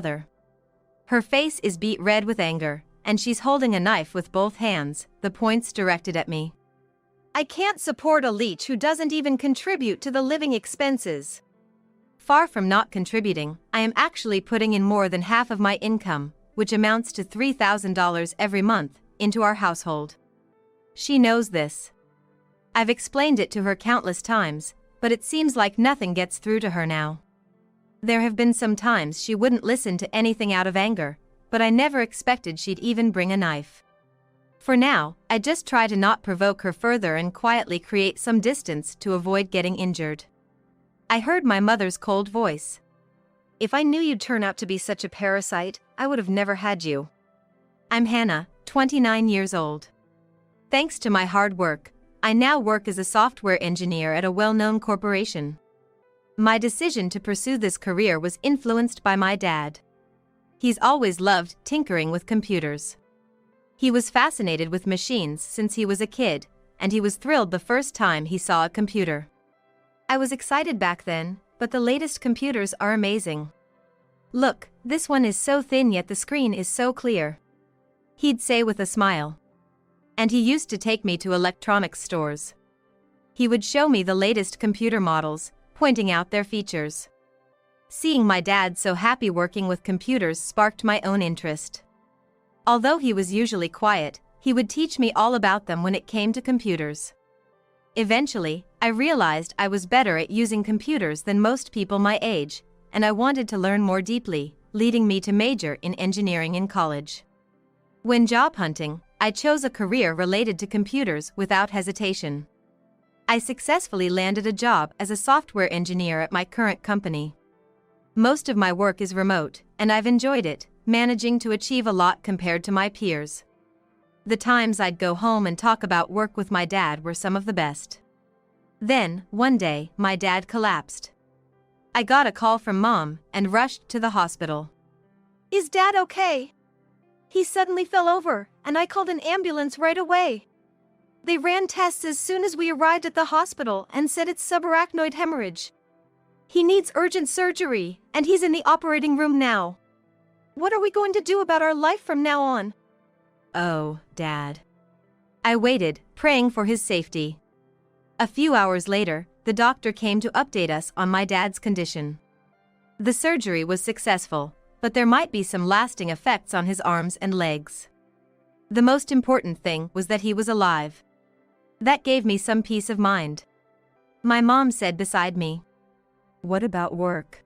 mother. Her face is beet red with anger, and she's holding a knife with both hands, the points directed at me. I can't support a leech who doesn't even contribute to the living expenses. Far from not contributing, I am actually putting in more than half of my income, which amounts to $3,000 every month, into our household. She knows this. I've explained it to her countless times, but it seems like nothing gets through to her now. There have been some times she wouldn't listen to anything out of anger, but I never expected she'd even bring a knife. For now, I just try to not provoke her further and quietly create some distance to avoid getting injured. I heard my mother's cold voice. If I knew you'd turn out to be such a parasite, I would have never had you. I'm Hannah, 29 years old. Thanks to my hard work, I now work as a software engineer at a well-known corporation. My decision to pursue this career was influenced by my dad. He's always loved tinkering with computers. He was fascinated with machines since he was a kid, and he was thrilled the first time he saw a computer. I was excited back then, but the latest computers are amazing. Look, this one is so thin yet the screen is so clear. He'd say with a smile. And he used to take me to electronics stores. He would show me the latest computer models, pointing out their features. Seeing my dad so happy working with computers sparked my own interest. Although he was usually quiet, he would teach me all about them when it came to computers. Eventually, I realized I was better at using computers than most people my age, and I wanted to learn more deeply, leading me to major in engineering in college. When job hunting, I chose a career related to computers without hesitation. I successfully landed a job as a software engineer at my current company. Most of my work is remote, and I've enjoyed it, managing to achieve a lot compared to my peers. The times I'd go home and talk about work with my dad were some of the best. Then, one day, my dad collapsed. I got a call from Mom and rushed to the hospital. Is Dad okay? He suddenly fell over, and I called an ambulance right away. They ran tests as soon as we arrived at the hospital and said it's subarachnoid hemorrhage. He needs urgent surgery, and he's in the operating room now. What are we going to do about our life from now on? Oh, Dad. I waited, praying for his safety. A few hours later, the doctor came to update us on my dad's condition. The surgery was successful, but there might be some lasting effects on his arms and legs. The most important thing was that he was alive. That gave me some peace of mind. My mom said beside me, "What about work?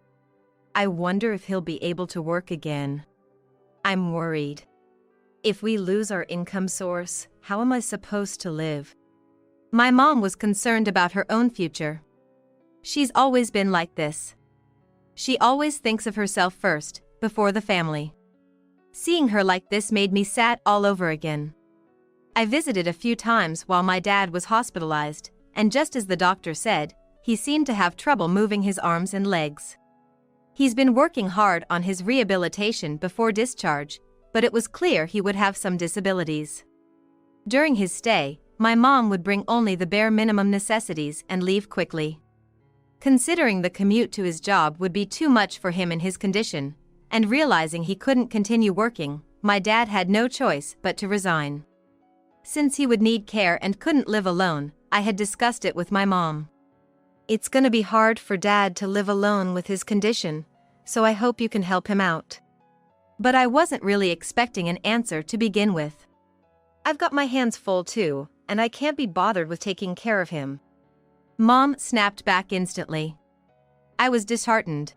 I wonder if he'll be able to work again. I'm worried. If we lose our income source, how am I supposed to live?" My mom was concerned about her own future. She's always been like this. She always thinks of herself first, before the family. Seeing her like this made me sad all over again. I visited a few times while my dad was hospitalized, and just as the doctor said, he seemed to have trouble moving his arms and legs. He's been working hard on his rehabilitation before discharge, but it was clear he would have some disabilities. During his stay, my mom would bring only the bare minimum necessities and leave quickly. Considering the commute to his job would be too much for him in his condition, and realizing he couldn't continue working, my dad had no choice but to resign. Since he would need care and couldn't live alone, I had discussed it with my mom. It's gonna be hard for Dad to live alone with his condition, so I hope you can help him out. But I wasn't really expecting an answer to begin with. I've got my hands full too, and I can't be bothered with taking care of him. Mom snapped back instantly. I was disheartened.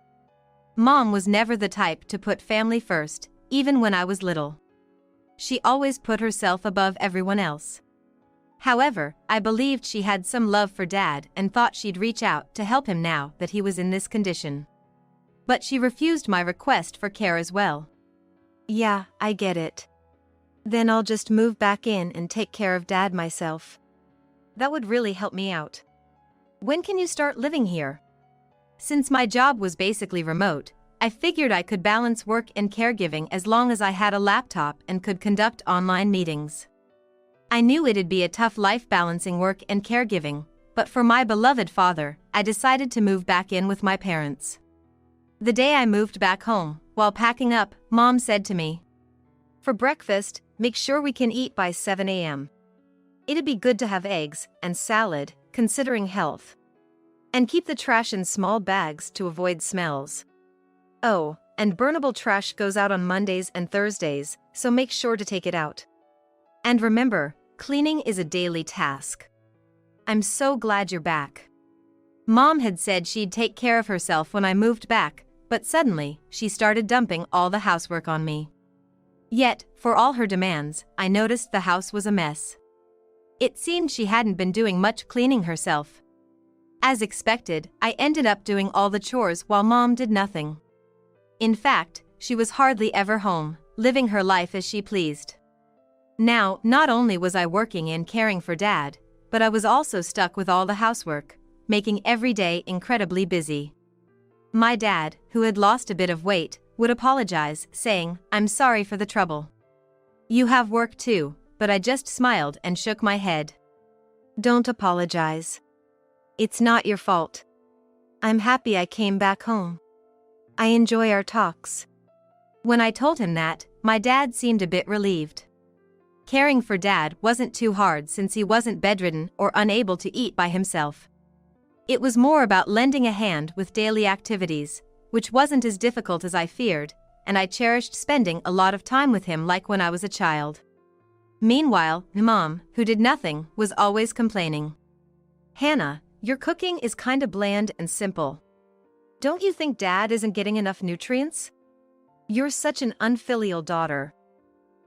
Mom was never the type to put family first, even when I was little. She always put herself above everyone else. However, I believed she had some love for Dad and thought she'd reach out to help him now that he was in this condition. But she refused my request for care as well. Yeah, I get it. Then I'll just move back in and take care of Dad myself. That would really help me out. When can you start living here? Since my job was basically remote, I figured I could balance work and caregiving as long as I had a laptop and could conduct online meetings. I knew it'd be a tough life balancing work and caregiving, but for my beloved father, I decided to move back in with my parents. The day I moved back home, while packing up, Mom said to me, "For breakfast, make sure we can eat by 7 a.m. It'd be good to have eggs and salad, considering health. And keep the trash in small bags to avoid smells. Oh, and burnable trash goes out on Mondays and Thursdays, so make sure to take it out. And remember, cleaning is a daily task." I'm so glad you're back. Mom had said she'd take care of herself when I moved back, but suddenly, she started dumping all the housework on me. Yet, for all her demands, I noticed the house was a mess. It seemed she hadn't been doing much cleaning herself. As expected, I ended up doing all the chores while Mom did nothing. In fact, she was hardly ever home, living her life as she pleased. Now, not only was I working and caring for Dad, but I was also stuck with all the housework, making every day incredibly busy. My dad, who had lost a bit of weight, would apologize, saying, "I'm sorry for the trouble. You have work too," but I just smiled and shook my head. "Don't apologize. It's not your fault. I'm happy I came back home. I enjoy our talks." When I told him that, my dad seemed a bit relieved. Caring for Dad wasn't too hard since he wasn't bedridden or unable to eat by himself. It was more about lending a hand with daily activities, which wasn't as difficult as I feared, and I cherished spending a lot of time with him like when I was a child. Meanwhile, Mom, who did nothing, was always complaining. "Hannah, your cooking is kinda bland and simple. Don't you think Dad isn't getting enough nutrients? You're such an unfilial daughter."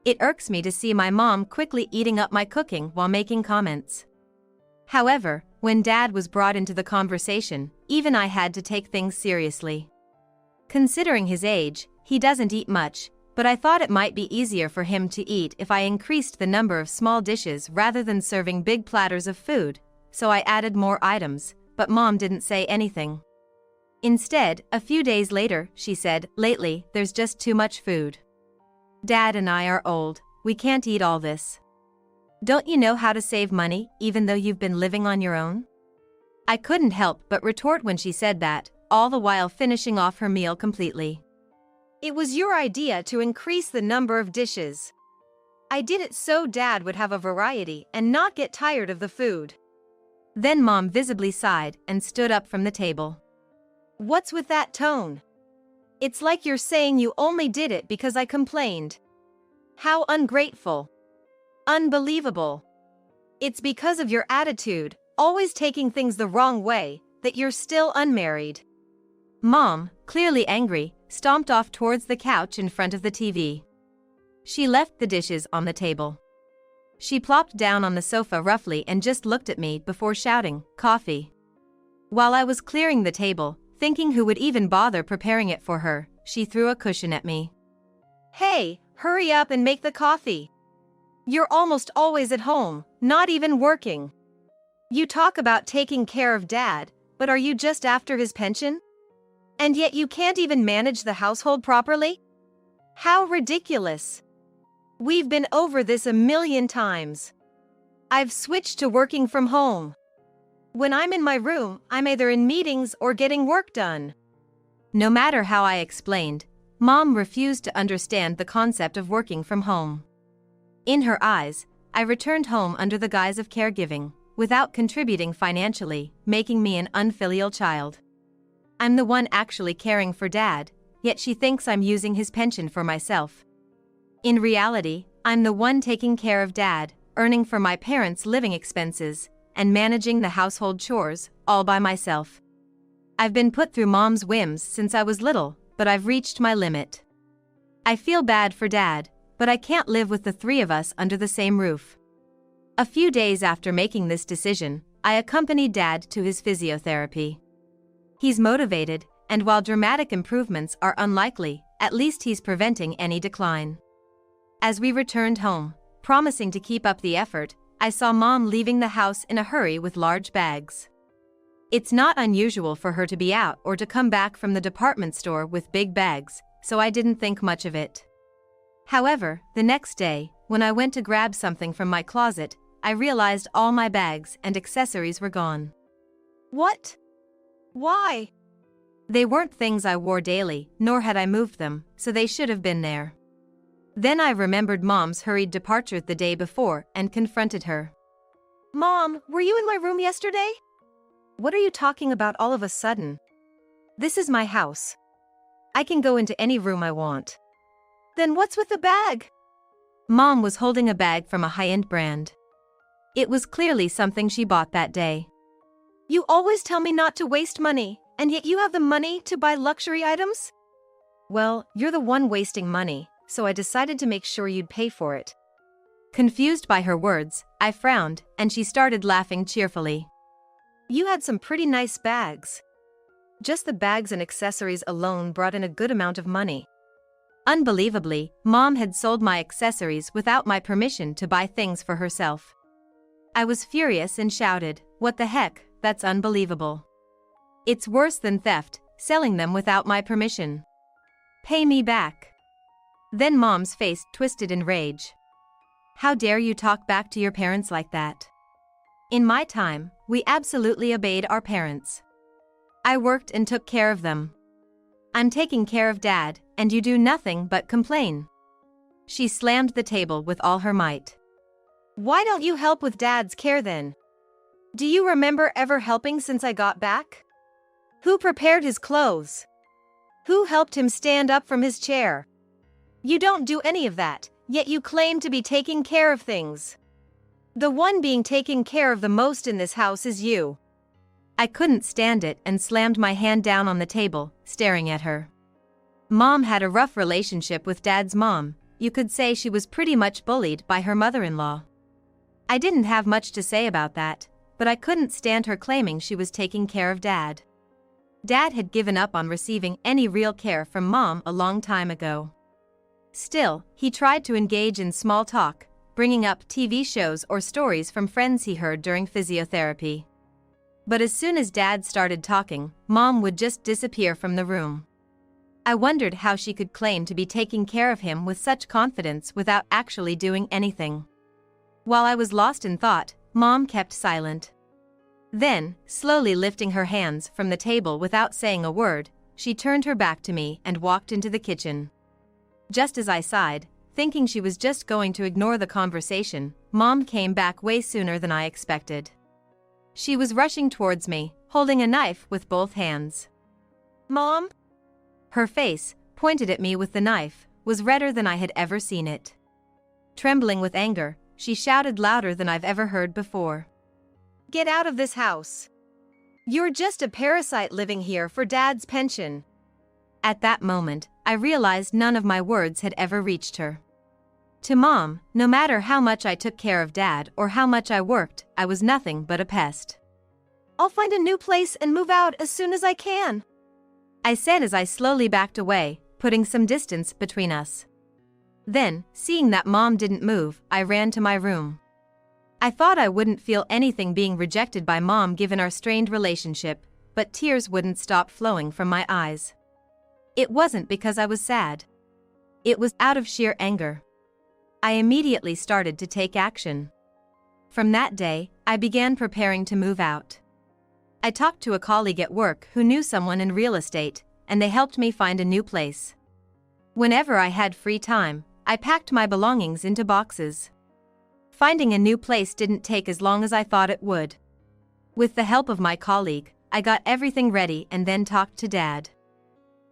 It irks me to see my mom quickly eating up my cooking while making comments. However, when Dad was brought into the conversation, even I had to take things seriously. Considering his age, he doesn't eat much, but I thought it might be easier for him to eat if I increased the number of small dishes rather than serving big platters of food, so I added more items, but Mom didn't say anything. Instead, a few days later, she said, "Lately, there's just too much food. Dad and I are old, we can't eat all this. Don't you know how to save money, even though you've been living on your own?" I couldn't help but retort when she said that, all the while finishing off her meal completely. "It was your idea to increase the number of dishes. I did it so Dad would have a variety and not get tired of the food." Then Mom visibly sighed and stood up from the table. "What's with that tone? It's like you're saying you only did it because I complained. How ungrateful. Unbelievable. It's because of your attitude, always taking things the wrong way, that you're still unmarried." Mom, clearly angry, stomped off towards the couch in front of the TV. She left the dishes on the table. She plopped down on the sofa roughly and just looked at me before shouting, "Coffee." While I was clearing the table, thinking who would even bother preparing it for her, she threw a cushion at me. "Hey, hurry up and make the coffee. You're almost always at home, not even working. You talk about taking care of Dad, but are you just after his pension? And yet you can't even manage the household properly? How ridiculous. We've been over this a million times. I've switched to working from home. When I'm in my room, I'm either in meetings or getting work done." No matter how I explained, Mom refused to understand the concept of working from home. In her eyes, I returned home under the guise of caregiving, without contributing financially, making me an unfilial child. I'm the one actually caring for Dad, yet she thinks I'm using his pension for myself. In reality, I'm the one taking care of Dad, earning for my parents' living expenses, and managing the household chores, all by myself. I've been put through Mom's whims since I was little, but I've reached my limit. I feel bad for Dad, but I can't live with the three of us under the same roof. A few days after making this decision, I accompanied Dad to his physiotherapy. He's motivated, and while dramatic improvements are unlikely, at least he's preventing any decline. As we returned home, promising to keep up the effort, I saw Mom leaving the house in a hurry with large bags. It's not unusual for her to be out or to come back from the department store with big bags, so I didn't think much of it. However, the next day, when I went to grab something from my closet, I realized all my bags and accessories were gone. "What? Why? They weren't things I wore daily, nor had I moved them, so they should have been there. Then I remembered Mom's hurried departure the day before and confronted her. "Mom, were you in my room yesterday? What are you talking about all of a sudden? This is my house. I can go into any room I want." "Then what's with the bag?" Mom was holding a bag from a high-end brand. It was clearly something she bought that day. "You always tell me not to waste money, and yet you have the money to buy luxury items?" "Well, you're the one wasting money, so I decided to make sure you'd pay for it." Confused by her words, I frowned, and she started laughing cheerfully. "You had some pretty nice bags." Just the bags and accessories alone brought in a good amount of money. Unbelievably, Mom had sold my accessories without my permission to buy things for herself. I was furious and shouted, "What the heck, that's unbelievable. It's worse than theft, selling them without my permission. Pay me back." Then Mom's face twisted in rage. "How dare you talk back to your parents like that? In my time, we absolutely obeyed our parents. I worked and took care of them. I'm taking care of Dad, and you do nothing but complain." She slammed the table with all her might. "Why don't you help with Dad's care then? Do you remember ever helping since I got back? Who prepared his clothes? Who helped him stand up from his chair? You don't do any of that, yet you claim to be taking care of things. The one being taken care of the most in this house is you." I couldn't stand it and slammed my hand down on the table, staring at her. Mom had a rough relationship with Dad's mom. You could say she was pretty much bullied by her mother-in-law. I didn't have much to say about that, but I couldn't stand her claiming she was taking care of Dad. Dad had given up on receiving any real care from Mom a long time ago. Still, he tried to engage in small talk, bringing up TV shows or stories from friends he heard during physiotherapy. But as soon as Dad started talking, Mom would just disappear from the room. I wondered how she could claim to be taking care of him with such confidence without actually doing anything. While I was lost in thought, Mom kept silent. Then, slowly lifting her hands from the table without saying a word, she turned her back to me and walked into the kitchen. Just as I sighed, thinking she was just going to ignore the conversation, Mom came back way sooner than I expected. She was rushing towards me, holding a knife with both hands. "Mom?" Her face, pointed at me with the knife, was redder than I had ever seen it. Trembling with anger, she shouted louder than I've ever heard before. "Get out of this house. You're just a parasite living here for Dad's pension." At that moment, I realized none of my words had ever reached her. To Mom, no matter how much I took care of Dad or how much I worked, I was nothing but a pest. "I'll find a new place and move out as soon as I can," I said as I slowly backed away, putting some distance between us. Then, seeing that Mom didn't move, I ran to my room. I thought I wouldn't feel anything being rejected by Mom given our strained relationship, but tears wouldn't stop flowing from my eyes. It wasn't because I was sad. It was out of sheer anger. I immediately started to take action. From that day, I began preparing to move out. I talked to a colleague at work who knew someone in real estate, and they helped me find a new place. Whenever I had free time, I packed my belongings into boxes. Finding a new place didn't take as long as I thought it would. With the help of my colleague, I got everything ready and then talked to Dad.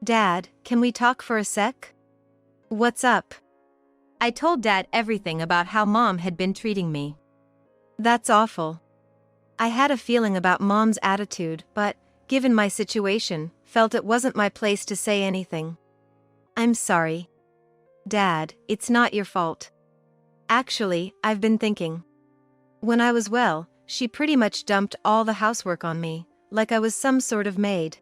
"Dad, can we talk for a sec?" "What's up?" I told Dad everything about how Mom had been treating me. "That's awful. I had a feeling about Mom's attitude, but, given my situation, felt it wasn't my place to say anything. I'm sorry. Dad, it's not your fault. Actually, I've been thinking. When I was well, she pretty much dumped all the housework on me, like I was some sort of maid.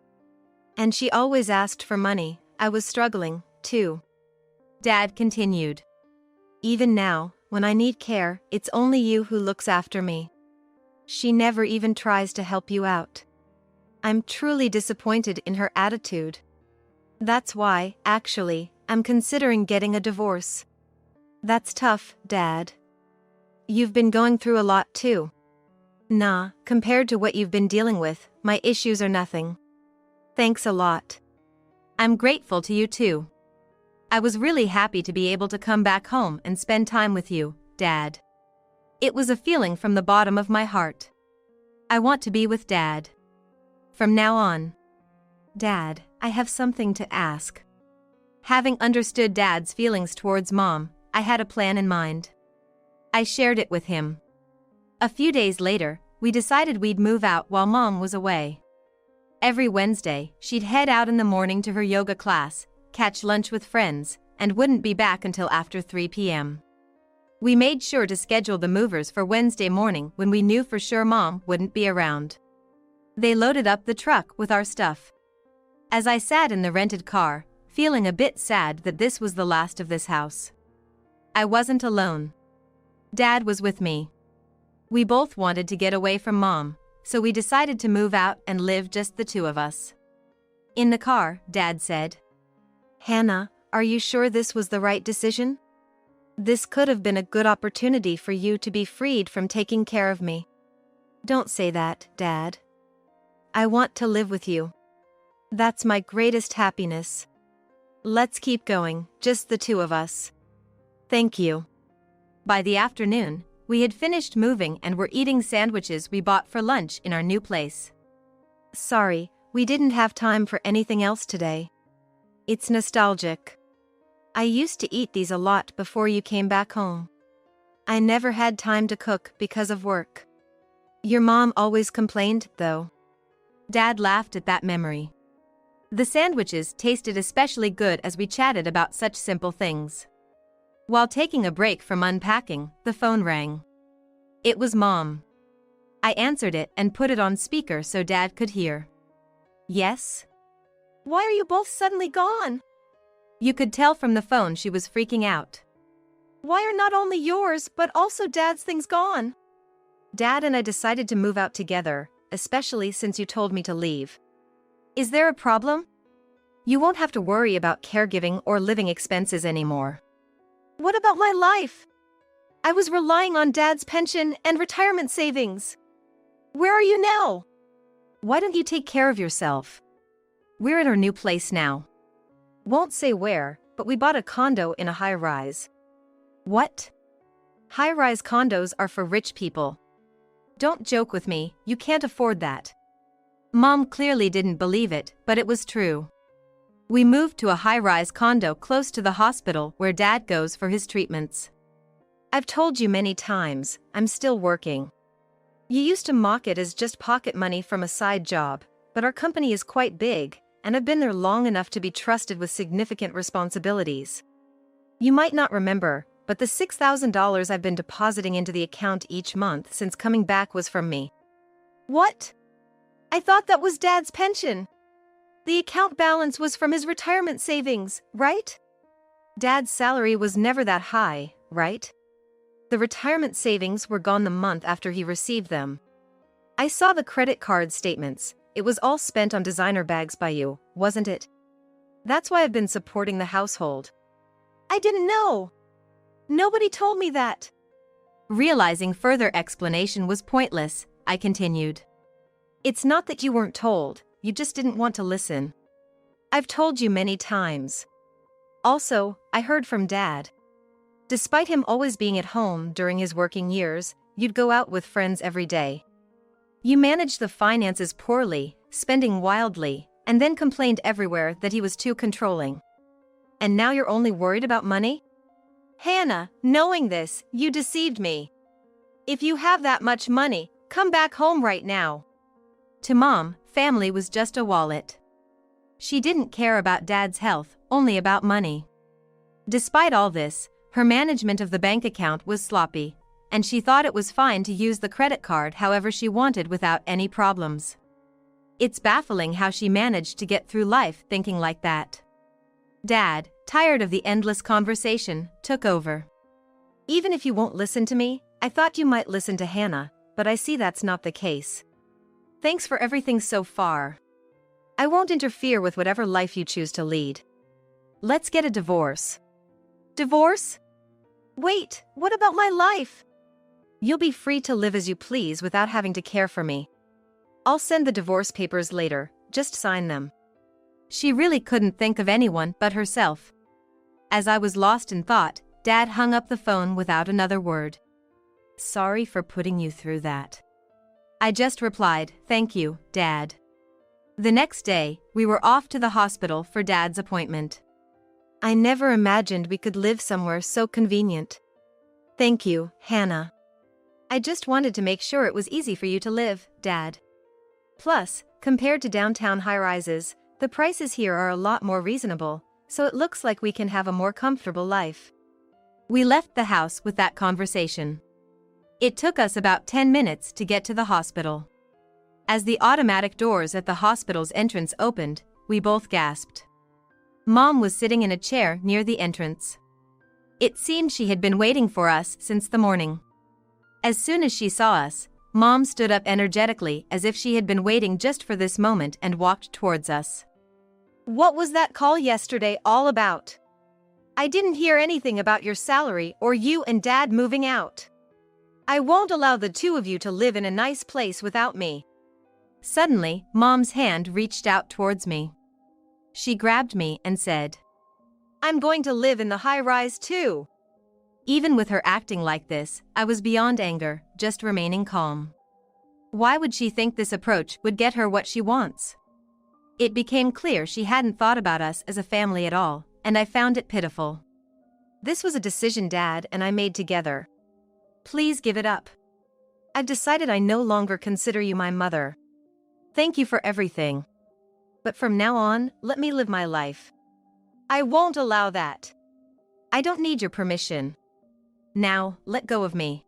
And she always asked for money. I was struggling, too." Dad continued. "Even now, when I need care, it's only you who looks after me. She never even tries to help you out. I'm truly disappointed in her attitude. That's why, actually, I'm considering getting a divorce." "That's tough, Dad. You've been going through a lot too." "Nah, compared to what you've been dealing with, my issues are nothing." Thanks a lot. I'm grateful to you too. I was really happy to be able to come back home and spend time with you, Dad. It was a feeling from the bottom of my heart. I want to be with Dad. From now on. Dad, I have something to ask. Having understood Dad's feelings towards Mom, I had a plan in mind. I shared it with him. A few days later, we decided we'd move out while Mom was away. Every Wednesday, she'd head out in the morning to her yoga class, catch lunch with friends, and wouldn't be back until after 3 p.m. We made sure to schedule the movers for Wednesday morning when we knew for sure Mom wouldn't be around. They loaded up the truck with our stuff. As I sat in the rented car, feeling a bit sad that this was the last of this house. I wasn't alone. Dad was with me. We both wanted to get away from Mom, so we decided to move out and live just the two of us. In the car, Dad said, "Hannah, are you sure this was the right decision? This could have been a good opportunity for you to be freed from taking care of me." "Don't say that, Dad. I want to live with you. That's my greatest happiness. Let's keep going, just the two of us." "Thank you." By the afternoon, we had finished moving and were eating sandwiches we bought for lunch in our new place. "Sorry, we didn't have time for anything else today. It's nostalgic. I used to eat these a lot before you came back home. I never had time to cook because of work. Your mom always complained, though." Dad laughed at that memory. The sandwiches tasted especially good as we chatted about such simple things. While taking a break from unpacking, the phone rang. It was Mom. I answered it and put it on speaker so Dad could hear. "Yes? Why are you both suddenly gone?" You could tell from the phone she was freaking out. "Why are not only yours but also Dad's things gone?" "Dad and I decided to move out together, especially since you told me to leave." "Is there a problem? You won't have to worry about caregiving or living expenses anymore." "What about my life? I was relying on Dad's pension and retirement savings. Where are you now?" "Why don't you take care of yourself? We're at our new place now. Won't say where, but we bought a condo in a high-rise." "What?" "High-rise condos are for rich people. Don't joke with me, you can't afford that." Mom clearly didn't believe it, but it was true. We moved to a high-rise condo close to the hospital where Dad goes for his treatments. "I've told you many times, I'm still working. You used to mock it as just pocket money from a side job, but our company is quite big, and I've been there long enough to be trusted with significant responsibilities. You might not remember, but the $6,000 I've been depositing into the account each month since coming back was from me." "What? I thought that was Dad's pension. The account balance was from his retirement savings, right?" "Dad's salary was never that high, right? The retirement savings were gone the month after he received them. I saw the credit card statements. It was all spent on designer bags by you, wasn't it? That's why I've been supporting the household." "I didn't know. Nobody told me that." Realizing further explanation was pointless, I continued. "It's not that you weren't told, you just didn't want to listen. I've told you many times. Also, I heard from Dad. Despite him always being at home during his working years, you'd go out with friends every day. You managed the finances poorly, spending wildly, and then complained everywhere that he was too controlling. And now you're only worried about money? Hannah, knowing this, you deceived me. If you have that much money, come back home right now." To Mom, family was just a wallet. She didn't care about Dad's health, only about money. Despite all this, her management of the bank account was sloppy, and she thought it was fine to use the credit card however she wanted without any problems. It's baffling how she managed to get through life thinking like that. Dad, tired of the endless conversation, took over. "Even if you won't listen to me, I thought you might listen to Hannah, but I see that's not the case. Thanks for everything so far. I won't interfere with whatever life you choose to lead. Let's get a divorce." "Divorce? Wait, what about my life?" "You'll be free to live as you please without having to care for me. I'll send the divorce papers later, just sign them." She really couldn't think of anyone but herself. As I was lost in thought, Dad hung up the phone without another word. "Sorry for putting you through that." I just replied, "Thank you, Dad." The next day, we were off to the hospital for Dad's appointment. I never imagined we could live somewhere so convenient. Thank you, Hannah. I just wanted to make sure it was easy for you to live, Dad. Plus, compared to downtown high-rises, the prices here are a lot more reasonable, so it looks like we can have a more comfortable life. We left the house with that conversation. It took us about 10 minutes to get to the hospital. As the automatic doors at the hospital's entrance opened, we both gasped. Mom was sitting in a chair near the entrance. It seemed she had been waiting for us since the morning. As soon as she saw us, Mom stood up energetically as if she had been waiting just for this moment and walked towards us. "What was that call yesterday all about? I didn't hear anything about your salary or you and Dad moving out. I won't allow the two of you to live in a nice place without me." Suddenly, Mom's hand reached out towards me. She grabbed me and said, "I'm going to live in the high-rise too." Even with her acting like this, I was beyond anger, just remaining calm. Why would she think this approach would get her what she wants? It became clear she hadn't thought about us as a family at all, and I found it pitiful. "This was a decision Dad and I made together. Please give it up. I've decided I no longer consider you my mother. Thank you for everything. But from now on, let me live my life. I won't allow that. I don't need your permission. Now, let go of me.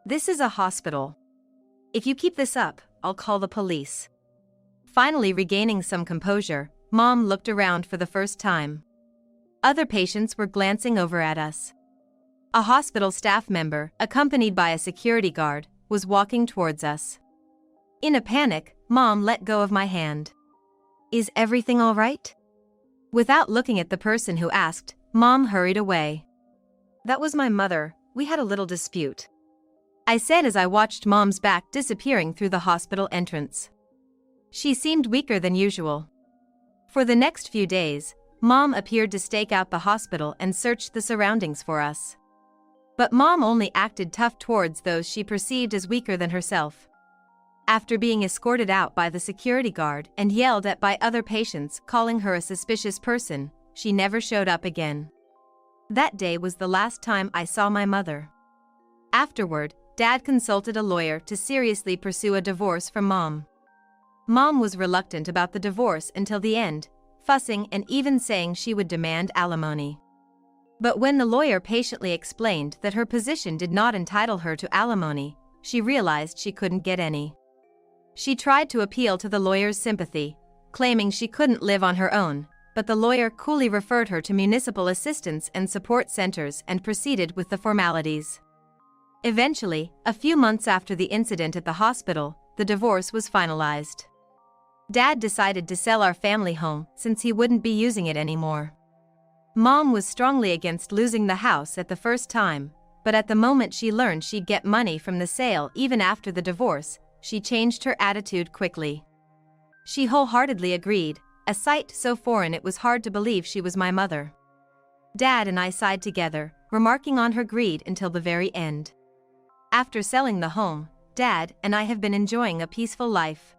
This is a hospital. If you keep this up, I'll call the police." Finally regaining some composure, Mom looked around for the first time. Other patients were glancing over at us. A hospital staff member, accompanied by a security guard, was walking towards us. In a panic, Mom let go of my hand. "Is everything all right?" Without looking at the person who asked, Mom hurried away. "That was my mother, we had a little dispute," I said as I watched Mom's back disappearing through the hospital entrance. She seemed weaker than usual. For the next few days, Mom appeared to stake out the hospital and search the surroundings for us. But Mom only acted tough towards those she perceived as weaker than herself. After being escorted out by the security guard and yelled at by other patients calling her a suspicious person, she never showed up again. That day was the last time I saw my mother. Afterward, Dad consulted a lawyer to seriously pursue a divorce from Mom. Mom was reluctant about the divorce until the end, fussing and even saying she would demand alimony. But when the lawyer patiently explained that her position did not entitle her to alimony, she realized she couldn't get any. She tried to appeal to the lawyer's sympathy, claiming she couldn't live on her own, but the lawyer coolly referred her to municipal assistance and support centers and proceeded with the formalities. Eventually, a few months after the incident at the hospital, the divorce was finalized. Dad decided to sell our family home since he wouldn't be using it anymore. Mom was strongly against losing the house at the first time, but at the moment she learned she'd get money from the sale even after the divorce, she changed her attitude quickly. She wholeheartedly agreed, a sight so foreign it was hard to believe she was my mother. Dad and I sighed together, remarking on her greed until the very end. After selling the home, Dad and I have been enjoying a peaceful life.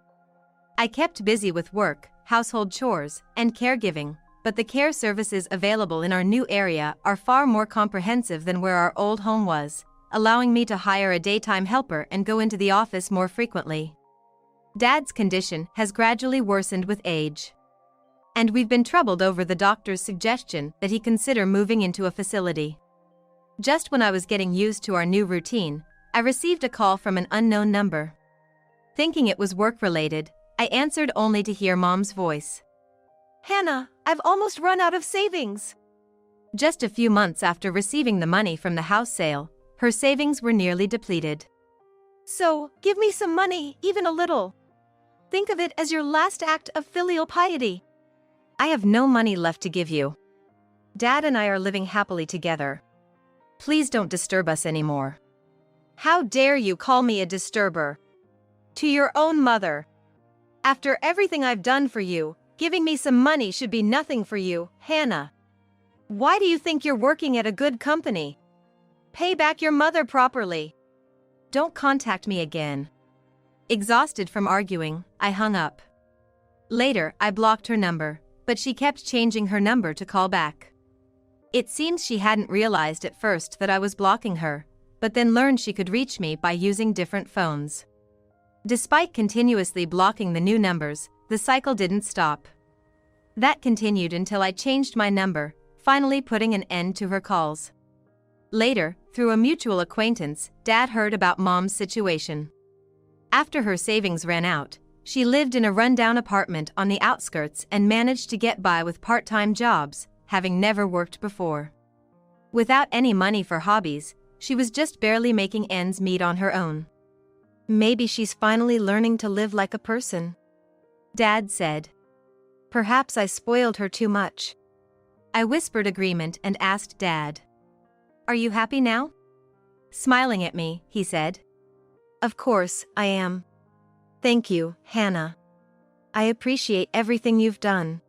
I kept busy with work, household chores, and caregiving, but the care services available in our new area are far more comprehensive than where our old home was, allowing me to hire a daytime helper and go into the office more frequently. Dad's condition has gradually worsened with age. And we've been troubled over the doctor's suggestion that he consider moving into a facility. Just when I was getting used to our new routine, I received a call from an unknown number. Thinking it was work-related, I answered only to hear Mom's voice. "Hannah, I've almost run out of savings." Just a few months after receiving the money from the house sale, her savings were nearly depleted. "So, give me some money, even a little. Think of it as your last act of filial piety." "I have no money left to give you. Dad and I are living happily together. Please don't disturb us anymore." "How dare you call me a disturber? To your own mother. After everything I've done for you, Giving me some money should be nothing for you, Hannah. Why do you think you're working at a good company? Pay back your mother properly. Don't contact me again. Exhausted from arguing, I hung up. Later, I blocked her number, but she kept changing her number to call back. It seems she hadn't realized at first that I was blocking her, but then learned she could reach me by using different phones. Despite continuously blocking the new numbers, the cycle didn't stop. That continued until I changed my number, finally putting an end to her calls. Later, through a mutual acquaintance, Dad heard about Mom's situation. After her savings ran out, she lived in a rundown apartment on the outskirts and managed to get by with part-time jobs, having never worked before. Without any money for hobbies, she was just barely making ends meet on her own. Maybe she's finally learning to live like a person, Dad said. Perhaps I spoiled her too much. I whispered agreement and asked Dad, "Are you happy now?" Smiling at me, he said, "Of course, I am. Thank you, Hannah. I appreciate everything you've done."